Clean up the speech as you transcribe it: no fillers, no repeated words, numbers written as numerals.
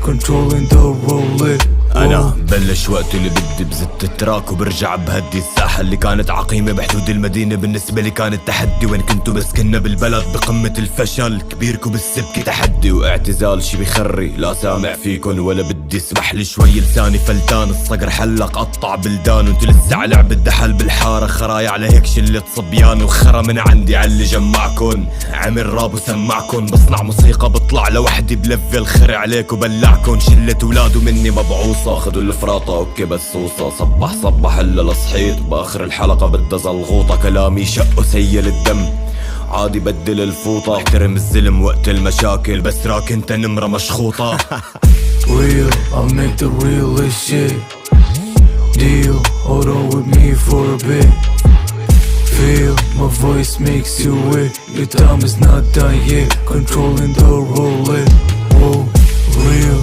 controlling the roulette. انا بلش وقت اللي بدي بزت التراك وبرجع بهدي الساحة اللي كانت عقيمة بحدود المدينة. بالنسبة لي كانت تحدي، وين كنتوا بس كنا بالبلد بقمة الفشل. كبيركم بالسبكة تحدي واعتزال شي بخري، لا سامع فيكن ولا بدي اسمح لي شوي. لساني فلتان الصقر حلق قطع بلدان، وانتو لسه على لعب الدحل بالحارة خرايا على هيك شلة صبيان. وخرا من عندي عاللي جمعكن، عمل راب وسمعكن. بصنع موسيقى بطلع لوحدي بلفل خري عليك وبلعكن. شلة ولاد ومني مبعوصة خدوا الفراطة اوكي بسوسة. صبح هلا لصحيت باخر الحلقة بدها زلغوطة. كلامي شق وسيل الدم عادي بدل الفوطة. احترم الزلم وقت المشاكل بس راك انت نمرة مشخوطة. Real, I'll make the realest shit. Deal, hold on with me for a bit. Feel, my voice makes you wet. Your time is not done yet. Controlling the roulette. Whoa, real.